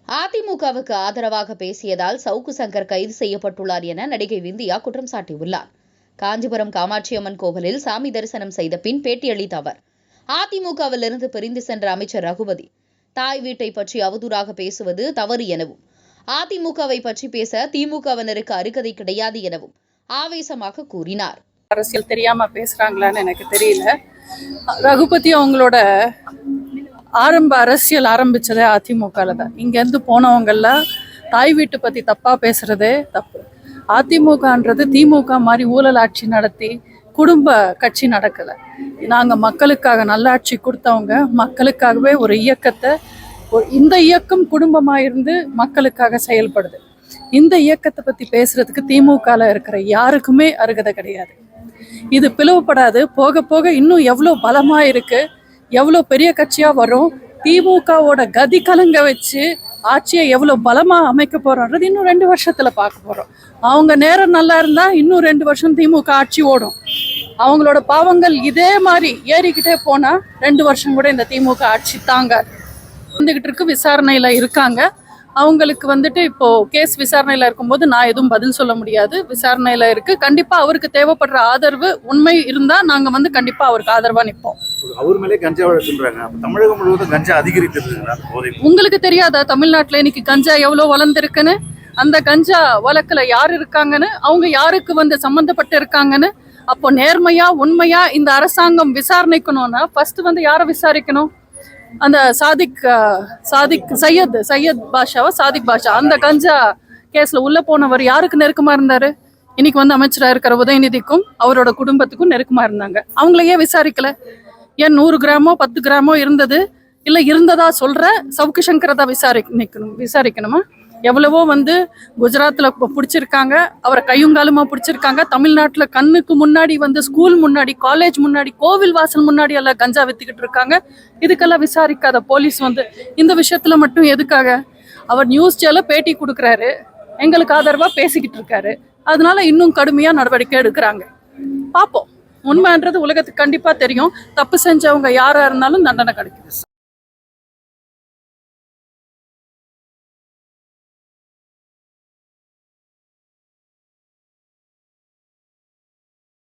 அதிமுகவுக்கு ஆதரவாக பேசியதால் சவுக்கு சங்கர் கைது செய்யப்பட்டுள்ளார் என நடிகை விந்தியா குற்றம் சாட்டியுள்ளார். காஞ்சிபுரம் காமாட்சியம்மன் கோவிலில் சாமி தரிசனம் செய்த பின் பேட்டியளித்த அவர், அதிமுகவிலிருந்து பிரிந்து சென்ற அமைச்சர் ரகுபதி தாய் வீட்டை பற்றி அவதூறாக பேசுவது தவறு எனவும், அதிமுகவை பற்றி பேச திமுகவினருக்கு அருகதை கிடையாது எனவும் ஆவேசமாக கூறினார். அரசியல் தெரியாம பேசுறாங்களான்னு எனக்கு தெரியல. ரகுபதி அவங்களோட அரசியல் ஆரம்பிச்சதே அதிமுகல தான். இங்கேருந்து போனவங்கெல்லாம் தாய் வீட்டு பற்றி தப்பாக பேசுறதே தப்பு. அதிமுகன்றது திமுக மாதிரி ஊழல் ஆட்சி நடத்தி குடும்ப கட்சி நடக்கலை. நாங்கள் மக்களுக்காக நல்லாட்சி கொடுத்தவங்க, மக்களுக்காகவே ஒரு இயக்கத்தை, இந்த இயக்கம் குடும்பமாக இருந்து மக்களுக்காக செயல்படுது. இந்த இயக்கத்தை பற்றி பேசுறதுக்கு திமுகவில் இருக்கிற யாருக்குமே அருகதை கிடையாது. இது பிளவுபடாது. போக போக இன்னும் எவ்வளோ பலமாக இருக்குது, எவ்வளோ பெரிய கட்சியாக வரும், திமுகவோட கதி கலங்க வச்சு ஆட்சியை எவ்வளோ பலமாக அமைக்க போகிறோன்றது இன்னும் 2 வருஷத்தில் பார்க்க போகிறோம். அவங்க நேரம் நல்லா இருந்தால் இன்னும் 2 வருஷம் திமுக ஆட்சி ஓடும். அவங்களோட பாவங்கள் இதே மாதிரி ஏறிக்கிட்டே போனால் 2 வருஷம் கூட இந்த திமுக ஆட்சி தாங்காது. வந்துக்கிட்டு இருக்கு, விசாரணையில் இருக்காங்க. அவங்களுக்கு இப்போ கேஸ் விசாரணையில் இருக்கும்போது நான் எதுவும் பதில் சொல்ல முடியாது. விசாரணையில் இருக்கு. கண்டிப்பாக அவருக்கு தேவைப்படுற ஆதரவு உண்மை இருந்தால் நாங்கள் கண்டிப்பாக அவருக்கு ஆதரவாக நிற்போம். அவர் மேலே கஞ்சா வழக்குன்றாங்க. தமிழகம் முழுவதும் கஞ்சா அதிகரித்திருக்கு. உங்களுக்கு தெரியாதா தமிழ்நாட்டில் இன்னைக்கு கஞ்சா எவ்வளோ வளர்ந்துருக்குன்னு? அந்த கஞ்சா வழக்கில் யார் இருக்காங்கன்னு, அவங்க யாருக்கு சம்மந்தப்பட்டு இருக்காங்கன்னு, அப்போ நேர்மையா உண்மையா இந்த அரசாங்கம் விசாரணைக்கணும்னா ஃபர்ஸ்ட் யாரை விசாரிக்கணும்? அந்த சையத் பாஷா அந்த கஞ்சா கேஸ்ல உள்ள போனவர் யாருக்கு நெருக்கமா இருந்தாரு? இன்னைக்கு அமைச்சராக இருக்கிற உதயநிதிக்கும் அவரோட குடும்பத்துக்கும் நெருக்கமா இருந்தாங்க. அவங்களையே விசாரிக்கல. ஏன் 100 கிராமோ 10 கிராமோ இருந்தது இல்லை இருந்ததா சொல்ற சவுக்கு சங்கரை தான் விசாரிக்கணுமா? எவ்வளவோ குஜராத்தில் பிடிச்சிருக்காங்க, அவரை கையுங்காலுமா பிடிச்சிருக்காங்க. தமிழ்நாட்டில் கண்ணுக்கு முன்னாடி ஸ்கூல் முன்னாடி, காலேஜ் முன்னாடி, கோவில் வாசல் முன்னாடி எல்லாம் கஞ்சா வித்துக்கிட்டு இருக்காங்க. இதுக்கெல்லாம் விசாரிக்காத போலீஸ் இந்த விஷயத்துல மட்டும் எதுக்காக? அவர் நியூஸ் சேனல்ல பேட்டி கொடுக்குறாரு, எங்களுக்கு ஆதரவா பேசிக்கிட்டு இருக்காரு. அதனால இன்னும் கடுமையா நடவடிக்கை எடுக்கிறாங்க. பார்ப்போம். உண்மைன்றது உலகத்துக்கு கண்டிப்பா தெரியும். தப்பு செஞ்சவங்க யாரா இருந்தாலும் தண்டனை கிடைக்குது.